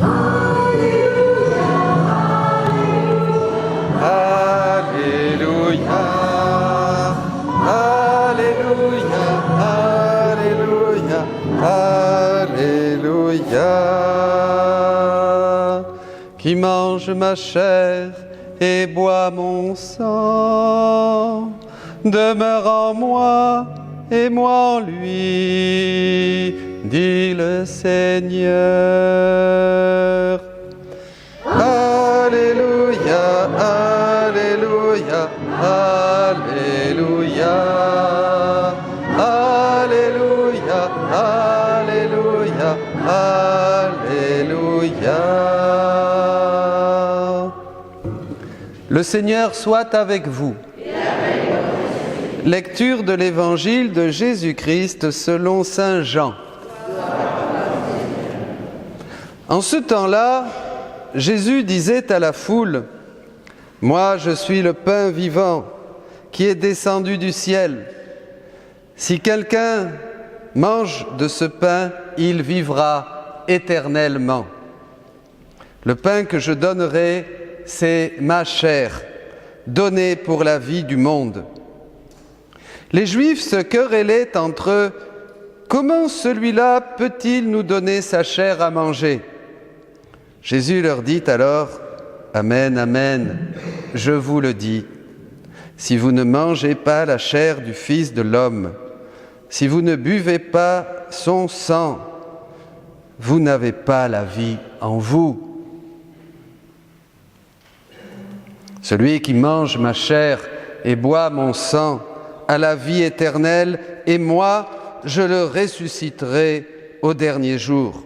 Alléluia, Alléluia, Alléluia, Alléluia. Qui mange ma chair et boit mon sang, demeure en moi et moi en lui, dit le Seigneur. Alléluia, Alléluia, Alléluia, Alléluia, Alléluia, Alléluia. Le Seigneur soit avec vous. Lecture de l'Évangile de Jésus-Christ selon saint Jean. En ce temps-là, Jésus disait à la foule, « Moi, je suis le pain vivant qui est descendu du ciel. Si quelqu'un mange de ce pain, il vivra éternellement. Le pain que je donnerai, c'est ma chair, donnée pour la vie du monde. » Les Juifs se querellaient entre eux. « Comment celui-là peut-il nous donner sa chair à manger ?» Jésus leur dit alors, « Amen, amen, je vous le dis, si vous ne mangez pas la chair du Fils de l'homme, si vous ne buvez pas son sang, vous n'avez pas la vie en vous. Celui qui mange ma chair et boit mon sang a la vie éternelle, et moi, je le ressusciterai au dernier jour.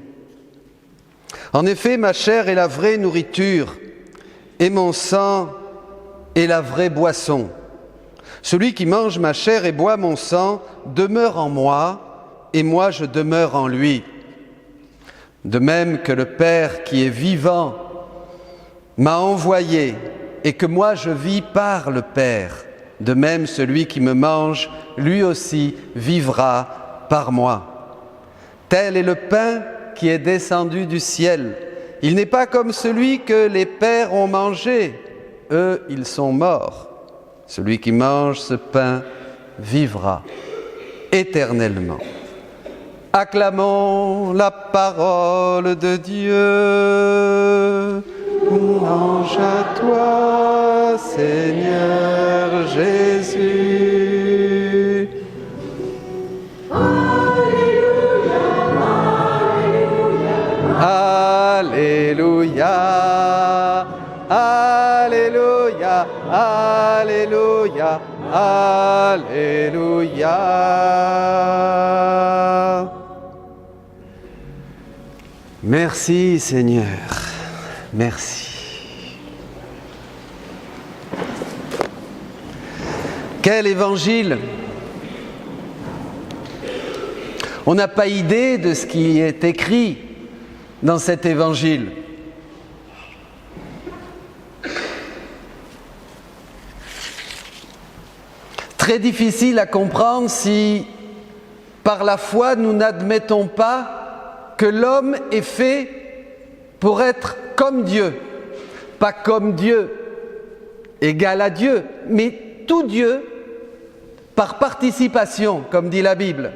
En effet, ma chair est la vraie nourriture, et mon sang est la vraie boisson. Celui qui mange ma chair et boit mon sang demeure en moi, et moi je demeure en lui. De même que le Père qui est vivant m'a envoyé, et que moi je vis par le Père, de même celui qui me mange, lui aussi vivra par moi. Tel est le pain qui est descendu du ciel. Il n'est pas comme celui que les pères ont mangé. Eux, ils sont morts. Celui qui mange ce pain vivra éternellement. Acclamons la parole de Dieu. Louange à toi, Seigneur Jésus. Alléluia, Alléluia, Alléluia, Alléluia. Merci Seigneur, merci. Quel évangile! On n'a pas idée de ce qui est écrit dans cet évangile. Très difficile à comprendre si, par la foi, nous n'admettons pas que l'homme est fait pour être comme Dieu. Pas comme Dieu, égal à Dieu, mais tout Dieu par participation, comme dit la Bible.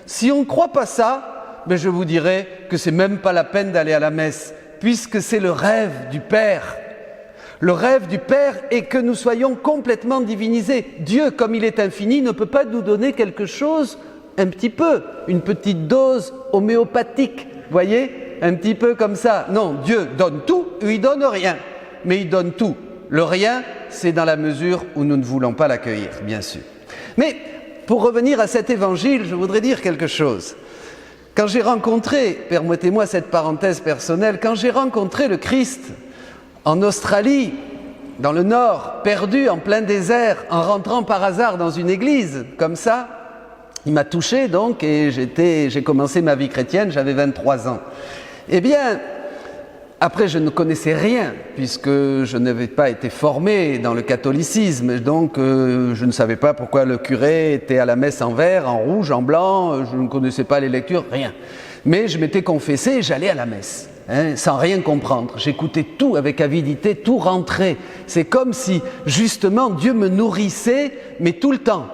Si on ne croit pas ça, je vous dirais que c'est même pas la peine d'aller à la messe, puisque c'est le rêve du Père. Le rêve du Père est que nous soyons complètement divinisés. Dieu, comme il est infini, ne peut pas nous donner quelque chose un petit peu, une petite dose homéopathique, voyez, un petit peu comme ça. Non, Dieu donne tout ou il donne rien, mais il donne tout. Le rien, c'est dans la mesure où nous ne voulons pas l'accueillir, bien sûr. Mais pour revenir à cet évangile, je voudrais dire quelque chose. Quand j'ai rencontré, permettez-moi cette parenthèse personnelle, quand j'ai rencontré le Christ en Australie, dans le Nord, perdu en plein désert, en rentrant par hasard dans une église, comme ça, il m'a touché donc et j'ai commencé ma vie chrétienne, j'avais 23 ans. Eh bien, après je ne connaissais rien, puisque je n'avais pas été formé dans le catholicisme, donc je ne savais pas pourquoi le curé était à la messe en vert, en rouge, en blanc, je ne connaissais pas les lectures, rien. Mais je m'étais confessé et j'allais à la messe. sans rien comprendre. J'écoutais tout avec avidité, tout rentrait. C'est comme si, justement, Dieu me nourrissait, mais tout le temps.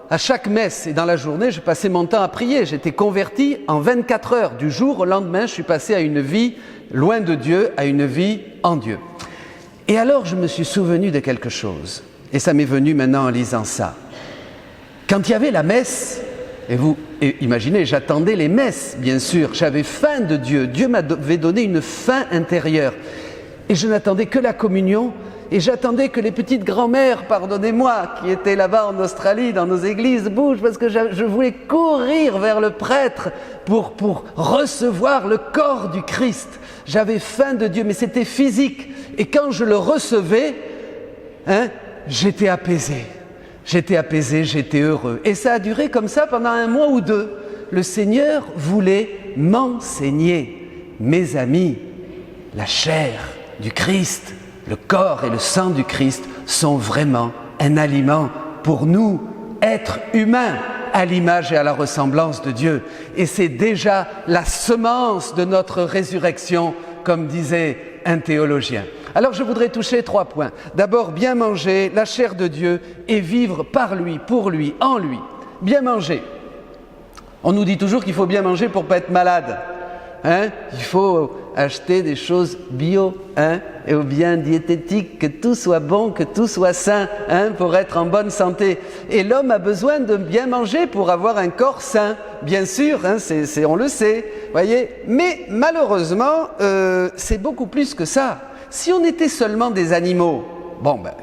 À chaque messe et dans la journée, je passais mon temps à prier. J'étais converti en 24 heures. Du jour au lendemain, je suis passé à une vie loin de Dieu, à une vie en Dieu. Et alors, je me suis souvenu de quelque chose. Et ça m'est venu maintenant en lisant ça. Quand il y avait la messe, et imaginez, j'attendais les messes, bien sûr. J'avais faim de Dieu. Dieu m'avait donné une faim intérieure. Et je n'attendais que la communion. Et j'attendais que les petites grand-mères, pardonnez-moi, qui étaient là-bas en Australie, dans nos églises, bougent, parce que je voulais courir vers le prêtre pour recevoir le corps du Christ. J'avais faim de Dieu, mais c'était physique. Et quand je le recevais, j'étais apaisé. J'étais apaisé, j'étais heureux. Et ça a duré comme ça pendant 1 mois ou 2. Le Seigneur voulait m'enseigner, mes amis, la chair du Christ. Le corps et le sang du Christ sont vraiment un aliment pour nous, êtres humains, à l'image et à la ressemblance de Dieu. Et c'est déjà la semence de notre résurrection, comme disait un théologien. Alors je voudrais toucher 3 points. D'abord, bien manger la chair de Dieu et vivre par lui, pour lui, en lui. Bien manger. On nous dit toujours qu'il faut bien manger pour ne pas être malade. Il faut acheter des choses bio, et bien diététiques, que tout soit bon, que tout soit sain, pour être en bonne santé. Et l'homme a besoin de bien manger pour avoir un corps sain, bien sûr, on le sait, voyez. Mais malheureusement, c'est beaucoup plus que ça. Si on était seulement des animaux,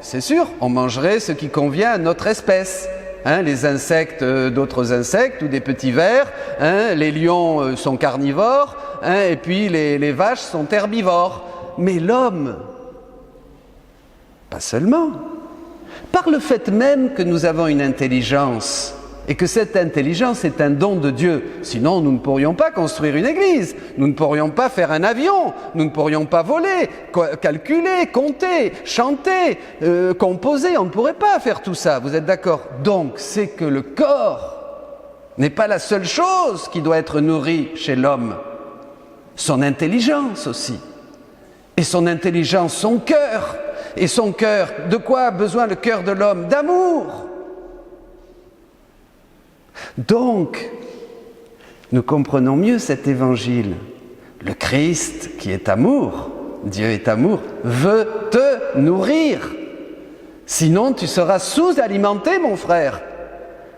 c'est sûr, on mangerait ce qui convient à notre espèce. Les insectes d'autres insectes ou des petits vers, les lions sont carnivores, et puis les vaches sont herbivores. Mais l'homme, pas seulement. Par le fait même que nous avons une intelligence, et que cette intelligence est un don de Dieu. Sinon, nous ne pourrions pas construire une église, nous ne pourrions pas faire un avion, nous ne pourrions pas voler, calculer, compter, chanter, composer, on ne pourrait pas faire tout ça, vous êtes d'accord? Donc, c'est que le corps n'est pas la seule chose qui doit être nourrie chez l'homme. Son intelligence aussi. Et son intelligence, son cœur. Et son cœur, de quoi a besoin le cœur de l'homme? D'amour. Donc, nous comprenons mieux cet évangile. Le Christ, qui est amour, Dieu est amour, veut te nourrir. Sinon, tu seras sous-alimenté, mon frère.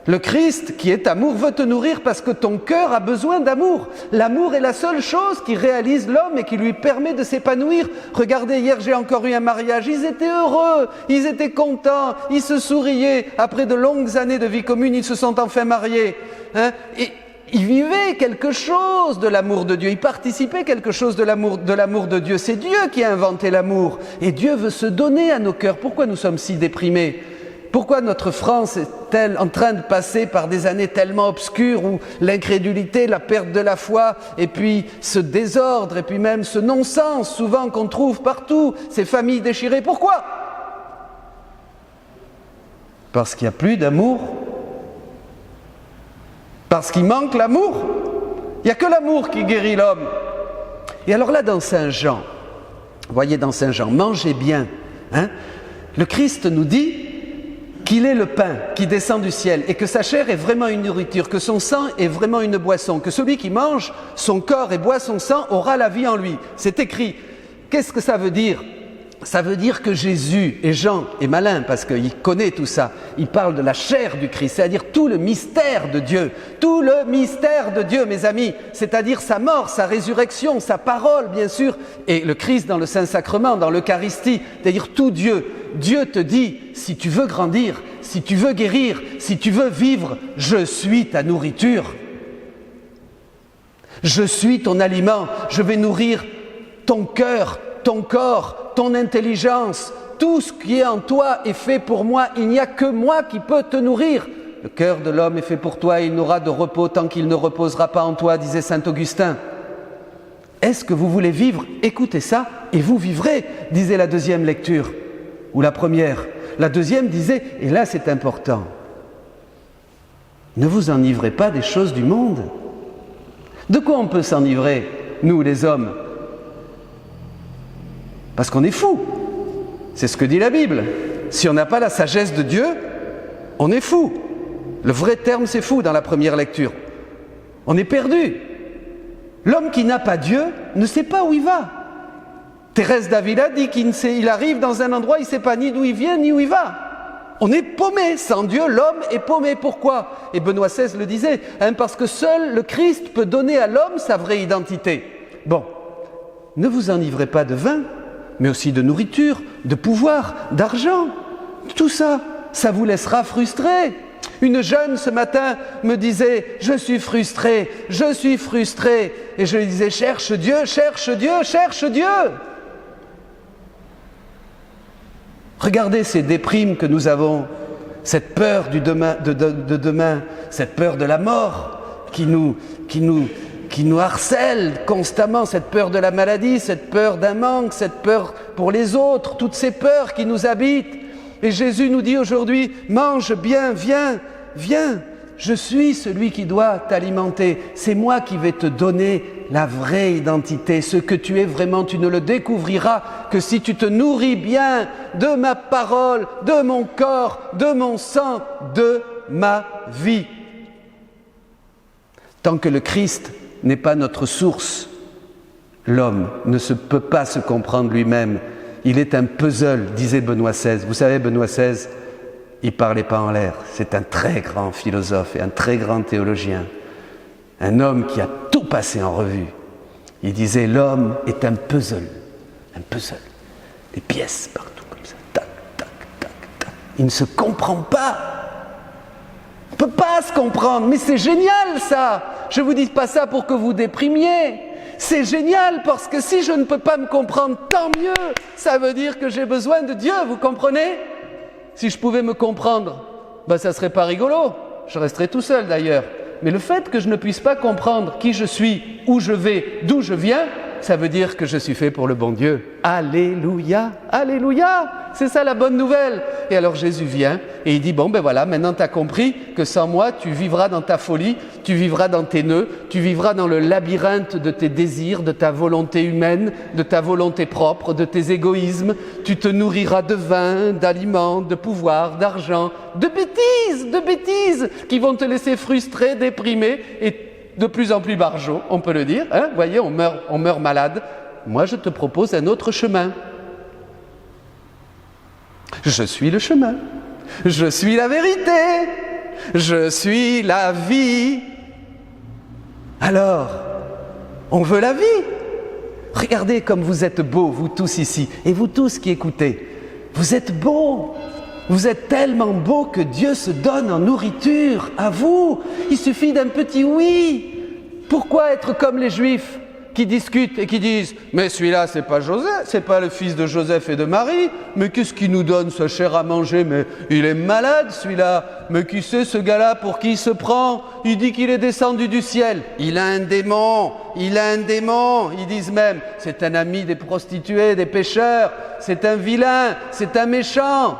Le Christ, qui est amour, veut te nourrir parce que ton cœur a besoin d'amour. L'amour est la seule chose qui réalise l'homme et qui lui permet de s'épanouir. Regardez, hier j'ai encore eu un mariage, ils étaient heureux, ils étaient contents, ils se souriaient. Après de longues années de vie commune, ils se sont enfin mariés. Et ils vivaient quelque chose de l'amour de Dieu, ils participaient quelque chose de l'amour de Dieu. C'est Dieu qui a inventé l'amour. Et Dieu veut se donner à nos cœurs. Pourquoi nous sommes si déprimés ? Pourquoi notre France est-elle en train de passer par des années tellement obscures où l'incrédulité, la perte de la foi, et puis ce désordre, et puis même ce non-sens souvent qu'on trouve partout, ces familles déchirées, pourquoi? Parce qu'il n'y a plus d'amour. Parce qu'il manque l'amour. Il n'y a que l'amour qui guérit l'homme. Et alors là, dans Saint Jean, voyez dans Saint Jean, mangez bien. Le Christ nous dit qu'il est le pain qui descend du ciel et que sa chair est vraiment une nourriture, que son sang est vraiment une boisson, que celui qui mange son corps et boit son sang aura la vie en lui. C'est écrit. Qu'est-ce que ça veut dire ? Ça veut dire que Jésus, et Jean est malin parce qu'il connaît tout ça, il parle de la chair du Christ, c'est-à-dire tout le mystère de Dieu. Tout le mystère de Dieu, mes amis, c'est-à-dire sa mort, sa résurrection, sa parole, bien sûr, et le Christ dans le Saint-Sacrement, dans l'Eucharistie, c'est-à-dire tout Dieu. Dieu te dit, si tu veux grandir, si tu veux guérir, si tu veux vivre, je suis ta nourriture. Je suis ton aliment, je vais nourrir ton cœur, ton corps, ton intelligence, tout ce qui est en toi est fait pour moi, il n'y a que moi qui peux te nourrir. Le cœur de l'homme est fait pour toi et il n'aura de repos tant qu'il ne reposera pas en toi, disait saint Augustin. Est-ce que vous voulez vivre? Écoutez ça et vous vivrez, disait la deuxième lecture, ou la première. La deuxième disait, et là c'est important, ne vous enivrez pas des choses du monde. De quoi on peut s'enivrer, nous les hommes? Parce qu'on est fou. C'est ce que dit la Bible. Si on n'a pas la sagesse de Dieu, on est fou. Le vrai terme, c'est fou dans la première lecture. On est perdu. L'homme qui n'a pas Dieu ne sait pas où il va. Thérèse d'Avila dit qu'il arrive dans un endroit, il ne sait pas ni d'où il vient, ni où il va. On est paumé. Sans Dieu, l'homme est paumé. Pourquoi? Et Benoît XVI le disait, parce que seul le Christ peut donner à l'homme sa vraie identité. Bon, ne vous enivrez pas de vin, mais aussi de nourriture, de pouvoir, d'argent. Tout ça, ça vous laissera frustré. Une jeune ce matin me disait « Je suis frustrée, je suis frustrée ». Et je lui disais « Cherche Dieu, cherche Dieu, cherche Dieu ». Regardez ces déprimes que nous avons, cette peur de demain, cette peur de la mort qui nous harcèle constamment, cette peur de la maladie, cette peur d'un manque, cette peur pour les autres, toutes ces peurs qui nous habitent. Et Jésus nous dit aujourd'hui, mange bien, viens, viens, je suis celui qui doit t'alimenter. C'est moi qui vais te donner la vraie identité. Ce que tu es vraiment, tu ne le découvriras que si tu te nourris bien de ma parole, de mon corps, de mon sang, de ma vie. Tant que le Christ n'est pas notre source, l'homme ne peut pas se comprendre lui-même. Il est un puzzle, disait Benoît XVI. Vous savez, Benoît XVI, il ne parlait pas en l'air. C'est un très grand philosophe et un très grand théologien. Un homme qui a tout passé en revue. Il disait, l'homme est un puzzle. Un puzzle. Des pièces partout comme ça. Tac, tac, tac, tac. Il ne se comprend pas. On ne peut pas se comprendre. Mais c'est génial ça. Je ne vous dis pas ça pour que vous déprimiez. C'est génial parce que si je ne peux pas me comprendre, tant mieux. Ça veut dire que j'ai besoin de Dieu, vous comprenez? Si je pouvais me comprendre, ça ne serait pas rigolo. Je resterais tout seul d'ailleurs. Mais le fait que je ne puisse pas comprendre qui je suis, où je vais, d'où je viens, ça veut dire que je suis fait pour le bon Dieu. Alléluia, alléluia, c'est ça la bonne nouvelle. Et alors Jésus vient et il dit, voilà, maintenant tu as compris que sans moi, tu vivras dans ta folie, tu vivras dans tes nœuds, tu vivras dans le labyrinthe de tes désirs, de ta volonté humaine, de ta volonté propre, de tes égoïsmes. Tu te nourriras de vin, d'aliments, de pouvoir, d'argent, de bêtises qui vont te laisser frustré, déprimé et de plus en plus barjot, on peut le dire. Vous voyez, on meurt malade. Moi, je te propose un autre chemin. Je suis le chemin. Je suis la vérité. Je suis la vie. Alors, on veut la vie. Regardez comme vous êtes beaux, vous tous ici, et vous tous qui écoutez. Vous êtes beaux. Vous êtes tellement beaux que Dieu se donne en nourriture à vous. Il suffit d'un petit oui. Pourquoi être comme les Juifs qui discutent et qui disent « Mais celui-là, c'est pas Joseph, c'est pas le fils de Joseph et de Marie. Mais qu'est-ce qu'il nous donne ce chair à manger? Mais il est malade celui-là. Mais qui c'est ce gars-là pour qui il se prend? Il dit qu'il est descendu du ciel. Il a un démon. Il a un démon. Ils disent même « C'est un ami des prostituées, des pécheurs. C'est un vilain. C'est un méchant. »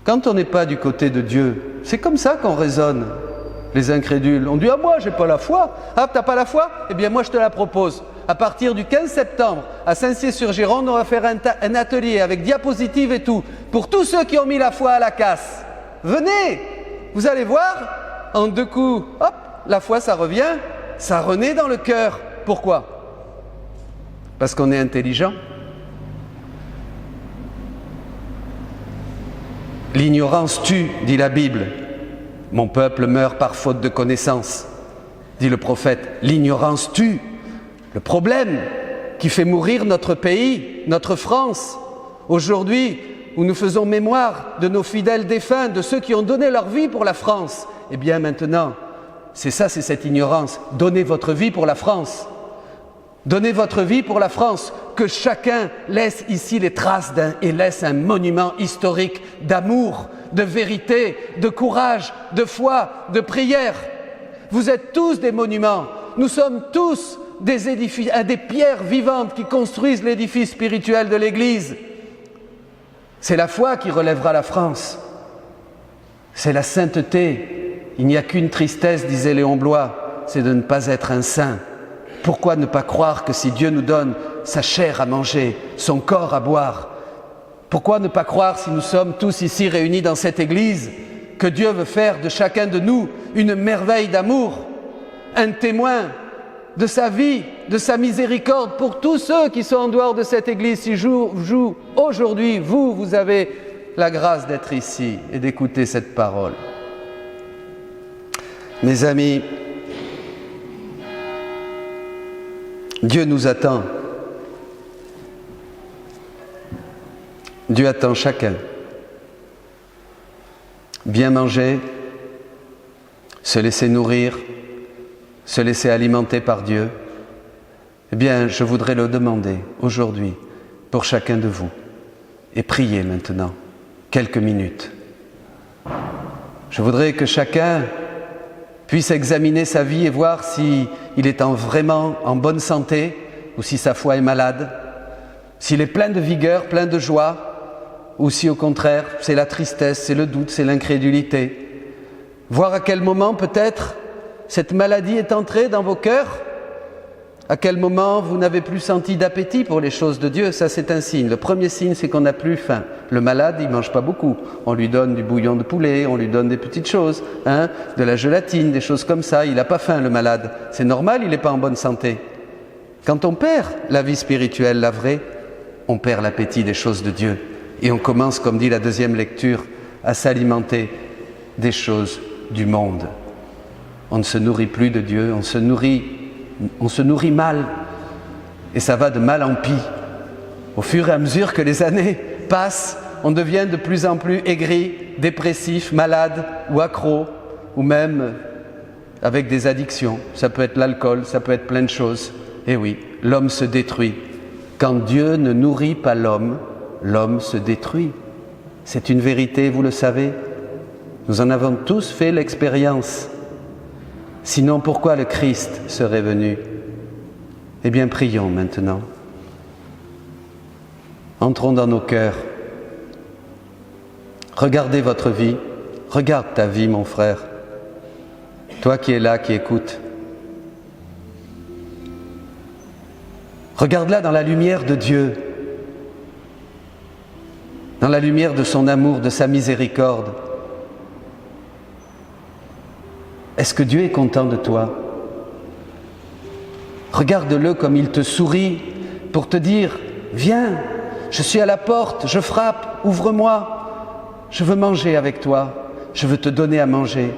Quand on n'est pas du côté de Dieu, c'est comme ça qu'on raisonne, les incrédules. On dit « Ah, moi, j'ai pas la foi. » Ah, t'as pas la foi? Eh bien, moi, je te la propose. À partir du 15 septembre, à Saint-Cyr-sur-Gironde, on va faire un atelier avec diapositives et tout, pour tous ceux qui ont mis la foi à la casse. Venez, vous allez voir, en 2 coups, hop, la foi, ça revient, ça renaît dans le cœur. Pourquoi? Parce qu'on est intelligent. L'ignorance tue, dit la Bible. Mon peuple meurt par faute de connaissance, dit le prophète. L'ignorance tue. Le problème qui fait mourir notre pays, notre France, aujourd'hui, où nous faisons mémoire de nos fidèles défunts, de ceux qui ont donné leur vie pour la France, eh bien maintenant, c'est cette ignorance. Donnez votre vie pour la France. Donnez votre vie pour la France, que chacun laisse ici les traces et laisse un monument historique d'amour, de vérité, de courage, de foi, de prière. Vous êtes tous des monuments, nous sommes tous des pierres vivantes qui construisent l'édifice spirituel de l'Église. C'est la foi qui relèvera la France, c'est la sainteté. Il n'y a qu'une tristesse, disait Léon Bloy, c'est de ne pas être un saint. Pourquoi ne pas croire que si Dieu nous donne sa chair à manger, son corps à boire. Pourquoi ne pas croire, si nous sommes tous ici réunis dans cette église, que Dieu veut faire de chacun de nous une merveille d'amour, un témoin de sa vie, de sa miséricorde pour tous ceux qui sont en dehors de cette église. Si aujourd'hui, vous avez la grâce d'être ici et d'écouter cette parole. Mes amis, Dieu nous attend. Dieu attend chacun. Bien manger, se laisser nourrir, se laisser alimenter par Dieu. Eh bien, je voudrais le demander aujourd'hui pour chacun de vous. Et prier maintenant, quelques minutes. Je voudrais que chacun puisse examiner sa vie et voir s'il est vraiment en bonne santé ou si sa foi est malade, s'il est plein de vigueur, plein de joie, ou si au contraire c'est la tristesse, c'est le doute, c'est l'incrédulité. Voir à quel moment peut-être cette maladie est entrée dans vos cœurs, à quel moment vous n'avez plus senti d'appétit pour les choses de Dieu. Ça, c'est un signe. Le premier signe, c'est qu'on n'a plus faim. Le malade, il ne mange pas beaucoup. On lui donne du bouillon de poulet, on lui donne des petites choses, de la gélatine, des choses comme ça. Il n'a pas faim, le malade. C'est normal, il n'est pas en bonne santé. Quand on perd la vie spirituelle, la vraie, on perd l'appétit des choses de Dieu. Et on commence, comme dit la deuxième lecture, à s'alimenter des choses du monde. On ne se nourrit plus de Dieu, on se nourrit mal. Et ça va de mal en pis. Au fur et à mesure que les années passent, on devient de plus en plus aigri, dépressif, malade ou accro, ou même avec des addictions. Ça peut être l'alcool, ça peut être plein de choses. Et oui, l'homme se détruit. Quand Dieu ne nourrit pas l'homme, l'homme se détruit. C'est une vérité, vous le savez. Nous en avons tous fait l'expérience. Sinon, pourquoi le Christ serait venu? Eh bien, prions maintenant. Entrons dans nos cœurs. Regardez votre vie. Regarde ta vie, mon frère. Toi qui es là, qui écoutes. Regarde-la dans la lumière de Dieu. Dans la lumière de son amour, de sa miséricorde. Est-ce que Dieu est content de toi? Regarde-le comme il te sourit pour te dire « Viens, je suis à la porte, je frappe, ouvre-moi. Je veux manger avec toi, je veux te donner à manger.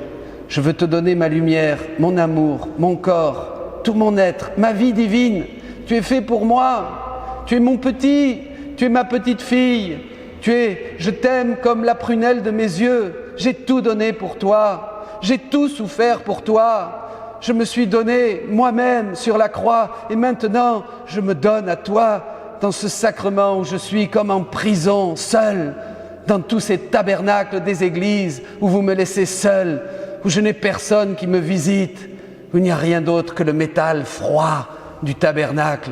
Je veux te donner ma lumière, mon amour, mon corps, tout mon être, ma vie divine. Tu es fait pour moi, tu es mon petit, tu es ma petite fille. Je t'aime comme la prunelle de mes yeux. J'ai tout donné pour toi. J'ai tout souffert pour toi. Je me suis donné moi-même sur la croix et maintenant je me donne à toi dans ce sacrement où je suis comme en prison, seul, dans tous ces tabernacles des églises où vous me laissez seul, où je n'ai personne qui me visite, où il n'y a rien d'autre que le métal froid du tabernacle.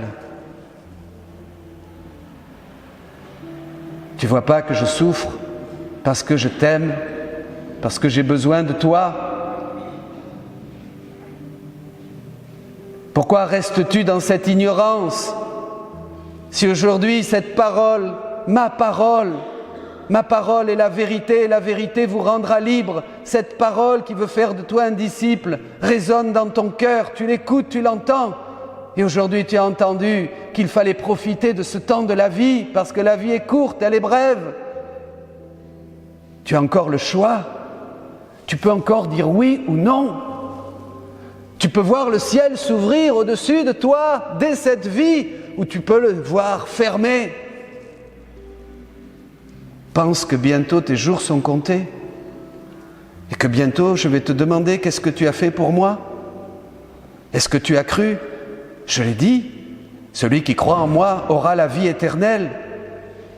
Tu ne vois pas que je souffre parce que je t'aime, parce que j'ai besoin de toi? Pourquoi restes-tu dans cette ignorance? Si aujourd'hui cette parole, ma parole est la vérité vous rendra libre. Cette parole qui veut faire de toi un disciple résonne dans ton cœur, tu l'écoutes, tu l'entends. Et aujourd'hui tu as entendu qu'il fallait profiter de ce temps de la vie, parce que la vie est courte, elle est brève. Tu as encore le choix. Tu peux encore dire oui ou non. Tu peux voir le ciel s'ouvrir au-dessus de toi dès cette vie, ou tu peux le voir fermé. Pense que bientôt tes jours sont comptés et que bientôt je vais te demander qu'est-ce que tu as fait pour moi? Est-ce que tu as cru? Je l'ai dit, celui qui croit en moi aura la vie éternelle.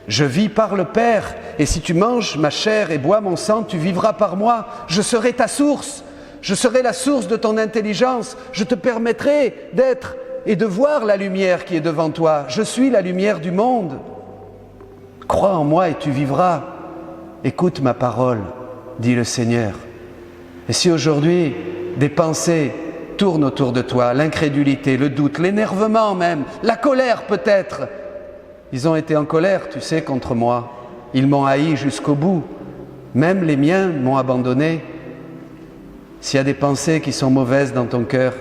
Je vis par le Père, et si tu manges ma chair et bois mon sang, tu vivras par moi. Je serai ta source, je serai la source de ton intelligence, je te permettrai d'être et de voir la lumière qui est devant toi. Je suis la lumière du monde. Crois en moi et tu vivras. Écoute ma parole, dit le Seigneur. Et si aujourd'hui des pensées tourne autour de toi, l'incrédulité, le doute, l'énervement même, la colère peut-être. Ils ont été en colère, tu sais, contre moi. Ils m'ont haï jusqu'au bout. Même les miens m'ont abandonné. S'il y a des pensées qui sont mauvaises dans ton cœur,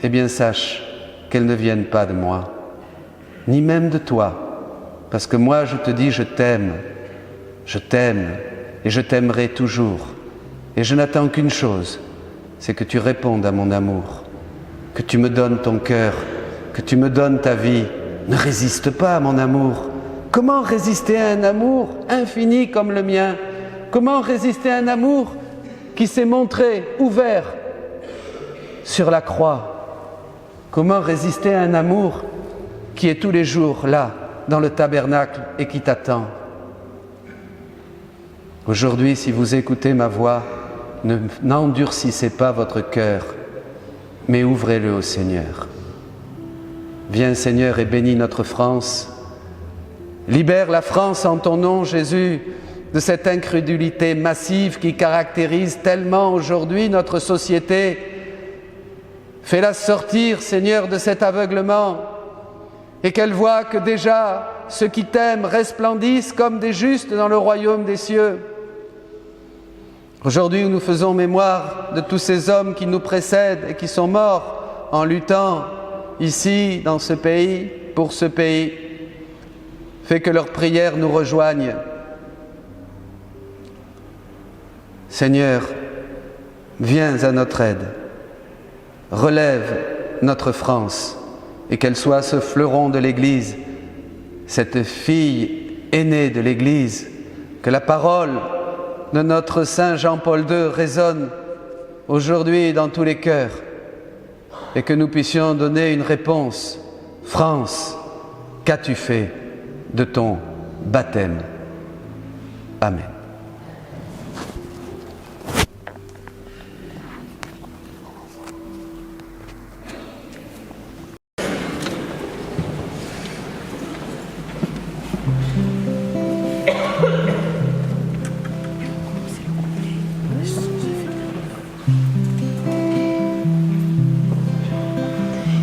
eh bien sache qu'elles ne viennent pas de moi, ni même de toi. Parce que moi, je te dis, je t'aime et je t'aimerai toujours. Et je n'attends qu'une chose, c'est que tu répondes à mon amour, que tu me donnes ton cœur, que tu me donnes ta vie. Ne résiste pas à mon amour. Comment résister à un amour infini comme le mien? Comment résister à un amour qui s'est montré ouvert sur la croix? Comment résister à un amour qui est tous les jours là, dans le tabernacle et qui t'attend? Aujourd'hui, si vous écoutez ma voix, n'endurcissez pas votre cœur, mais ouvrez-le au Seigneur. Viens Seigneur et bénis notre France. Libère la France en ton nom, Jésus, de cette incrédulité massive qui caractérise tellement aujourd'hui notre société. Fais-la sortir, Seigneur, de cet aveuglement et qu'elle voie que déjà ceux qui t'aiment resplendissent comme des justes dans le royaume des cieux. Aujourd'hui, nous faisons mémoire de tous ces hommes qui nous précèdent et qui sont morts en luttant ici, dans ce pays, pour ce pays. Fais que leurs prières nous rejoignent. Seigneur, viens à notre aide. Relève notre France et qu'elle soit ce fleuron de l'Église, cette fille aînée de l'Église, que la parole de notre Saint Jean-Paul II résonne aujourd'hui dans tous les cœurs et que nous puissions donner une réponse. France, qu'as-tu fait de ton baptême? Amen.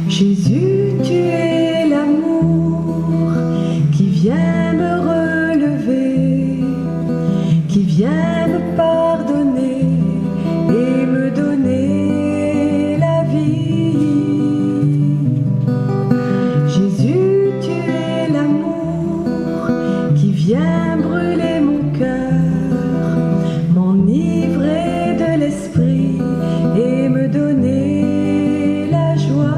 Jésus, tu es l'amour qui vient me relever, qui vient me pardonner et me donner la vie. Jésus, tu es l'amour qui vient brûler mon cœur, m'enivrer de l'esprit et me donner la joie.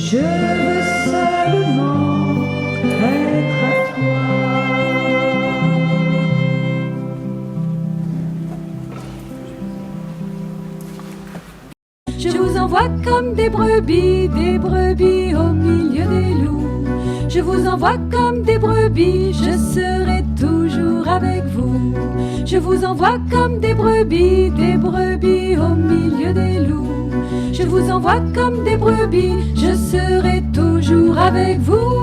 Je veux seulement être à toi. envoie comme des brebis au milieu des loups. Je vous envoie comme des brebis, je serai toujours avec vous. Je vous envoie comme des brebis au milieu des loups. Je vous envoie comme des brebis, je serai toujours avec vous.